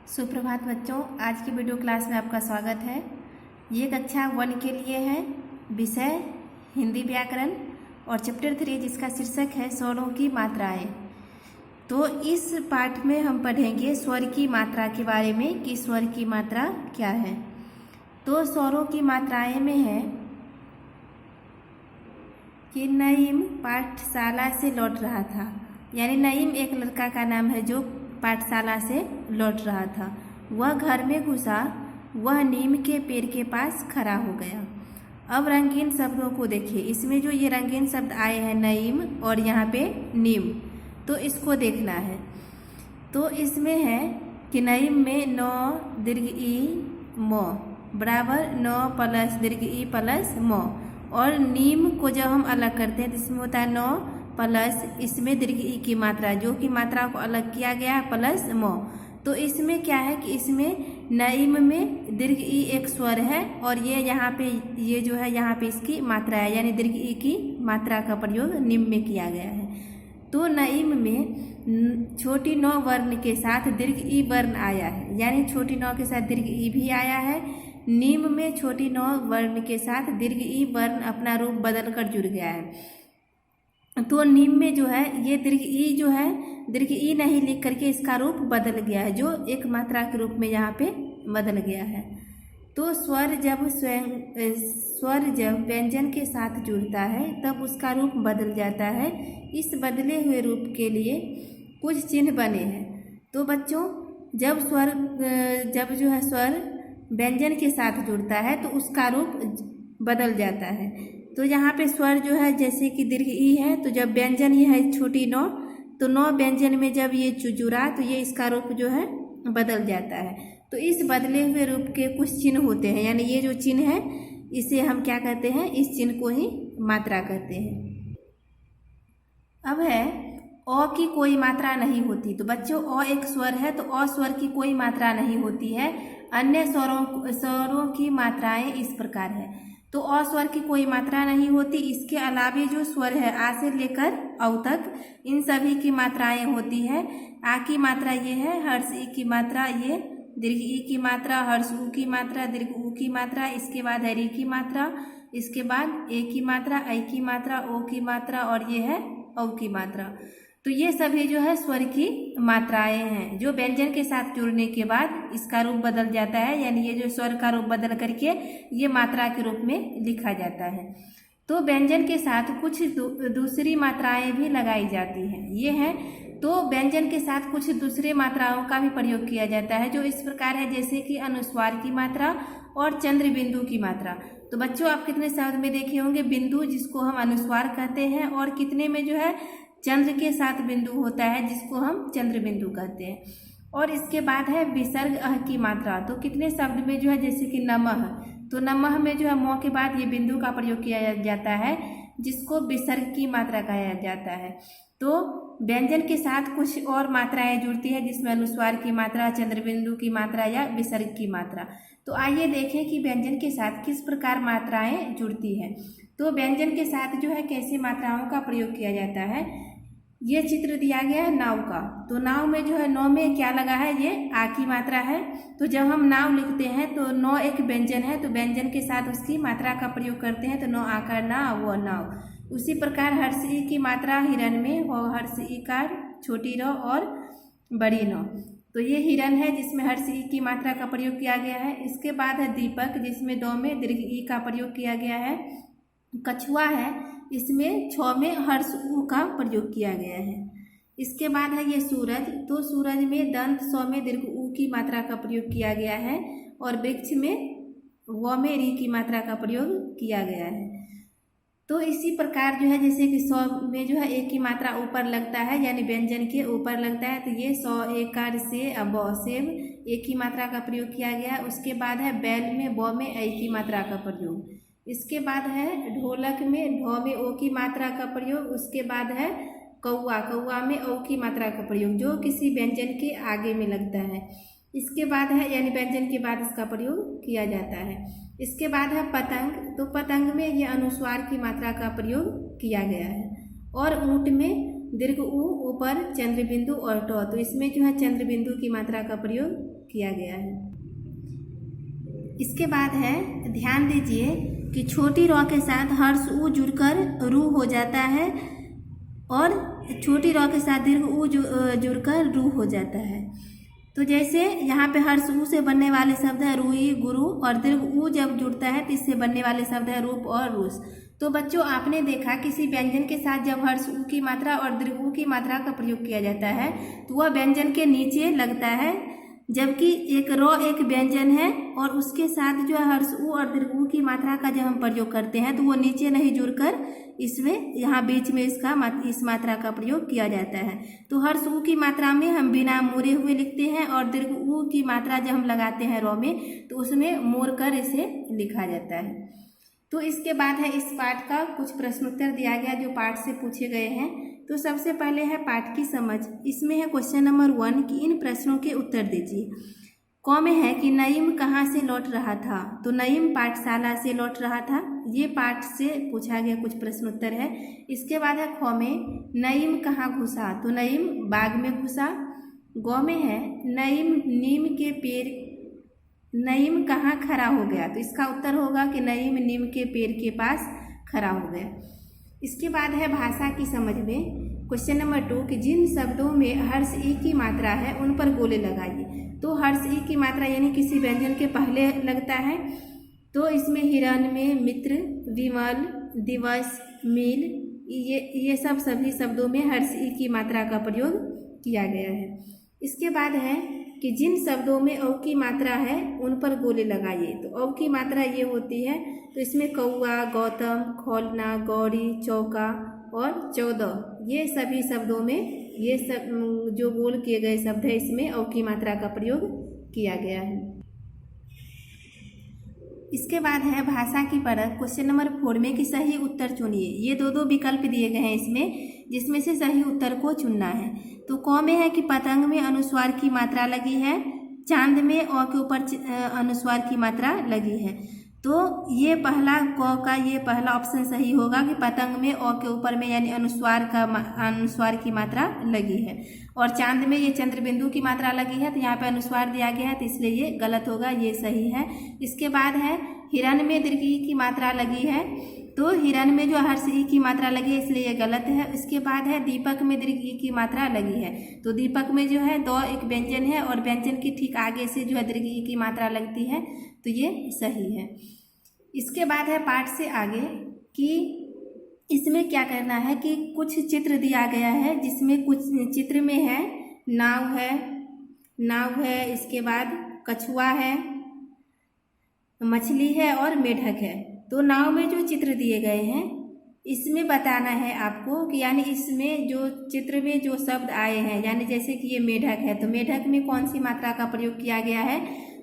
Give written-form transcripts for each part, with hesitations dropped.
सुप्रभात बच्चों, आज की वीडियो क्लास में आपका स्वागत है। ये कक्षा 1 के लिए है, विषय हिंदी व्याकरण और चैप्टर 3 जिसका शीर्षक है स्वरों की मात्राएं। तो इस पाठ में हम पढ़ेंगे स्वर की मात्रा के बारे में कि स्वर की मात्रा क्या है। तो स्वरों की मात्राएं में है कि नईम पाठशाला से लौट रहा था, यानी नईम एक लड़का का नाम है जो पाठशाला से लौट रहा था। वह घर में घुसा, वह नीम के पेड़ के पास खड़ा हो गया। अब रंगीन शब्दों को देखिए, इसमें जो ये रंगीन शब्द आए हैं नईम और यहाँ पे नीम, तो इसको देखना है। तो इसमें है कि नईम में नौ दीर्घ ई मो बराबर 9 प्लस दीर्घ ई प्लस मो, और नीम को जब हम अलग करते हैं तो इसमें होता है 9 प्लस इसमें दीर्घ ई की मात्रा, जो कि मात्रा को अलग किया गया है प्लस मो। तो इसमें क्या है कि इसमें नईम में दीर्घ ई एक स्वर है और ये यहाँ पे ये जो है यहाँ पे इसकी मात्रा है, यानी दीर्घ ई की मात्रा का प्रयोग निम में किया गया है। तो नईम में छोटी नौ वर्ण के साथ दीर्घ ई वर्ण आया है, यानी छोटी नौ के साथ दीर्घ ई भी आया है। नीम में छोटी नौ वर्ण के साथ दीर्घ ई वर्ण अपना रूप बदल कर जुड़ गया है। तो नीम में जो है ये दीर्घ ई जो है दीर्घ ई नहीं लिख करके इसका रूप बदल गया है, जो एक मात्रा के रूप में यहाँ पे बदल गया है। तो स्वर जब व्यंजन के साथ जुड़ता है तब उसका रूप बदल जाता है। इस बदले हुए रूप के लिए कुछ चिन्ह बने हैं। तो बच्चों, जब जो है स्वर व्यंजन के साथ जुड़ता है तो उसका रूप बदल जाता है। तो यहाँ पे स्वर जो है जैसे कि दीर्घ ई है, तो जब व्यंजन ये है छोटी नौ, तो नौ व्यंजन में जब ये जुड़ा तो ये इसका रूप जो है बदल जाता है। तो इस बदले हुए रूप के कुछ चिन्ह होते हैं, यानी ये जो चिन्ह है इसे हम क्या कहते हैं, इस चिन्ह को ही मात्रा कहते हैं। अब है अ की कोई मात्रा नहीं होती। तो बच्चों, अ एक स्वर है तो अ स्वर की कोई मात्रा नहीं होती है। अन्य स्वरों की मात्राएं इस प्रकार है। तो अ स्वर की कोई मात्रा नहीं होती। इसके अलावे जो स्वर है आ से लेकर औ तक, इन सभी की मात्राएं होती है। आ की मात्रा ये है, हर्ष ई की मात्रा ये, दीर्घ ई की मात्रा, हर्ष ऊ की मात्रा, दीर्घ ऊ की मात्रा, इसके बाद है री की मात्रा, इसके बाद ए की मात्रा, ऐ की मात्रा, ओ की मात्रा और ये है औ की मात्रा। तो ये सभी जो है स्वर की मात्राएं हैं, जो व्यंजन के साथ जुड़ने के बाद इसका रूप बदल जाता है, यानी ये जो स्वर का रूप बदल करके ये मात्रा के रूप में लिखा जाता है। तो व्यंजन के साथ कुछ दूसरी मात्राएं भी लगाई जाती हैं, ये हैं। तो व्यंजन के साथ कुछ दूसरे मात्राओं का भी प्रयोग किया जाता है, जो इस प्रकार है, जैसे कि अनुस्वार की मात्रा और चंद्र बिंदु की मात्रा। तो बच्चों, आप कितने शब्द में देखे होंगे बिंदु, जिसको हम अनुस्वार कहते हैं, और कितने में जो है चंद्र के साथ बिंदु होता है, जिसको हम चंद्र बिंदु कहते हैं। और इसके बाद है विसर्ग अह की मात्रा। तो कितने शब्द में जो है, जैसे कि नमः, तो नमः में जो है मौ के बाद ये बिंदु का प्रयोग किया जाता है, जिसको विसर्ग की मात्रा कहा जाता है। तो व्यंजन के साथ कुछ और मात्राएं जुड़ती है, जिसमें अनुस्वार की मात्रा, चंद्र बिंदु की मात्रा या विसर्ग की मात्रा। तो आइए देखें कि व्यंजन के साथ किस प्रकार मात्राएं जुड़ती है। तो व्यंजन के साथ जो है कैसे मात्राओं का प्रयोग किया जाता है। ये चित्र दिया गया है नाव का। तो नाव में जो है नौ में क्या लगा है, ये आ की मात्रा है। तो जब हम नाव लिखते हैं तो नौ एक व्यंजन है, तो व्यंजन के साथ उसकी मात्रा का प्रयोग करते हैं, तो नौ आकार ना वो नाव। उसी प्रकार हर्ष ई की मात्रा हिरण में, और हर्ष ई कार छोटी र और बड़ी नौ। तो ये हिरण है जिसमें हर्ष ई की मात्रा का प्रयोग किया गया है। इसके बाद है दीपक, जिसमें दो में दीर्घ ई का प्रयोग किया गया है। कछुआ है, इसमें 6 में हर्ष ऊ का प्रयोग किया गया है। इसके बाद है ये सूरज। तो सूरज में दंत 100 में दीर्घ ऊ की मात्रा का प्रयोग किया गया है, और वृक्ष में व में री की मात्रा का प्रयोग किया गया है। तो इसी प्रकार जो है, जैसे कि 100 में जो है एक की मात्रा ऊपर लगता है, यानी व्यंजन के ऊपर लगता है, तो ये 100 एकार से अब सेब एक की मात्रा का प्रयोग किया गया है। उसके बाद है बैल में ब में ऐ की मात्रा का प्रयोग। इसके बाद है ढोलक में ढ में ओ की मात्रा का प्रयोग। उसके बाद है कौआ में औ की मात्रा का प्रयोग, जो किसी व्यंजन के आगे में लगता है। इसके बाद है, यानी व्यंजन के बाद इसका प्रयोग किया जाता है। इसके बाद है पतंग। तो पतंग में ये अनुस्वार की मात्रा का प्रयोग किया गया है। और ऊँट में दीर्घ ऊ, ऊपर चंद्र बिंदु और ट, तो इसमें जो है चंद्र बिंदु की मात्रा का प्रयोग किया गया है। इसके बाद है, ध्यान दीजिए कि छोटी रॉ के साथ हर्ष ऊ जुड़कर रू हो जाता है और छोटी रॉ के साथ दीर्घ ऊ जुड़कर रू हो जाता है। तो जैसे यहाँ पे हर्ष ऊ से बनने वाले शब्द है रूई, गुरु, और दीर्घ ऊ जब जुड़ता है तो इससे बनने वाले शब्द है रूप और रूस। तो बच्चों, आपने देखा किसी व्यंजन के साथ जब हर्ष ऊ की मात्रा और दीर्घ ऊ की मात्रा का प्रयोग किया जाता है तो वह व्यंजन के नीचे लगता है, जबकि एक रॉ एक व्यंजन है और उसके साथ जो है हर्ष ऊ और दीर्घ ऊ की मात्रा का जब हम प्रयोग करते हैं तो वो नीचे नहीं जुड़कर इसमें यहाँ बीच में इस मात्रा का प्रयोग किया जाता है। तो हर्ष ऊ की मात्रा में हम बिना मोड़े हुए लिखते हैं और दीर्घ ऊ की मात्रा जब हम लगाते हैं रॉ में तो उसमें मोड़ कर इसे लिखा जाता है। तो इसके बाद है, इस पाठ का कुछ प्रश्नोत्तर दिया गया जो पाठ से पूछे गए हैं। तो सबसे पहले है पाठ की समझ। इसमें है क्वेश्चन नंबर 1 कि इन प्रश्नों के उत्तर दीजिए। क में है कि नईम कहाँ से लौट रहा था, तो नईम पाठशाला से लौट रहा था, ये पाठ से पूछा गया कुछ प्रश्नोत्तर है। इसके बाद है ख में, नईम कहाँ घुसा, तो नईम बाग में घुसा। ग में है, नईम कहाँ खड़ा हो गया, तो इसका उत्तर होगा कि नईम नीम के पेड़ के पास खड़ा हो गया। इसके बाद है भाषा की समझ में क्वेश्चन नंबर 2 कि जिन शब्दों में हर्ष ई की मात्रा है उन पर गोले लगाइए। तो हर्ष ई की मात्रा यानी किसी व्यंजन के पहले लगता है, तो इसमें हिरण में मित्र, विमल, दिवस, मील, ये सब सभी शब्दों में हर्ष ई की मात्रा का प्रयोग किया गया है। इसके बाद है कि जिन शब्दों में औ की मात्रा है उन पर गोले लगाइए। तो औ की मात्रा ये होती है, तो इसमें कौआ, गौतम, खोलना, गौरी, चौका और 14, ये सभी शब्दों में ये सब जो गोल किए गए शब्द है इसमें औ की मात्रा का प्रयोग किया गया है। इसके बाद है भाषा की परख क्वेश्चन नंबर 4 में कि सही उत्तर चुनिए। ये दो विकल्प दिए गए हैं इसमें, जिसमें से सही उत्तर को चुनना है। तो क में है कि पतंग में अनुस्वार की मात्रा लगी है, चांद में अ के ऊपर अनुस्वार की मात्रा लगी है। तो ये पहला क का ये पहला ऑप्शन सही होगा कि पतंग में अ के ऊपर में यानी अनुस्वार की मात्रा लगी है, और चांद में ये चंद्र बिंदु की मात्रा लगी है, तो यहाँ पे अनुस्वार दिया गया है तो इसलिए ये गलत होगा, ये सही है। इसके बाद है हिरण में दीर्घ ई की मात्रा लगी है, तो हिरण में जो हर्ष ई की मात्रा लगी है इसलिए ये गलत है। इसके बाद है दीपक में दीर्घ ई की मात्रा लगी है, तो दीपक में जो है दो एक व्यंजन है और व्यंजन के ठीक आगे से जो है दीर्घ ई की मात्रा लगती है, तो ये सही है। इसके बाद है पाठ से आगे कि इसमें क्या करना है कि कुछ चित्र दिया गया है, जिसमें कुछ चित्र में है नाव है, इसके बाद कछुआ है, मछली है और मेढक है। तो नाव में जो चित्र दिए गए हैं इसमें बताना है आपको कि यानी इसमें जो चित्र में जो शब्द आए हैं, यानी जैसे कि ये मेढक है तो मेढक में कौन सी मात्रा का प्रयोग किया गया है,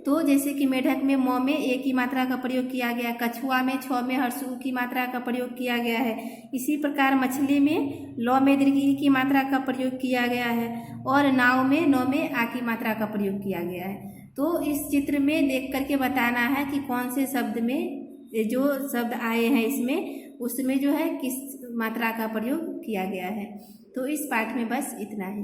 तो जैसे कि मेढक में म में ए की मात्रा का प्रयोग किया गया, कछुआ में छ में हर्ष ऊ की मात्रा का प्रयोग किया गया है। इसी प्रकार मछली में ल में दीर्घ ई की मात्रा का प्रयोग किया गया है, और नाव में न में आ की मात्रा का प्रयोग किया गया है। तो इस चित्र में देख करके बताना है कि कौन से शब्द में जो शब्द आए हैं इसमें उसमें जो है किस मात्रा का प्रयोग किया गया है। तो इस पाठ में बस इतना ही।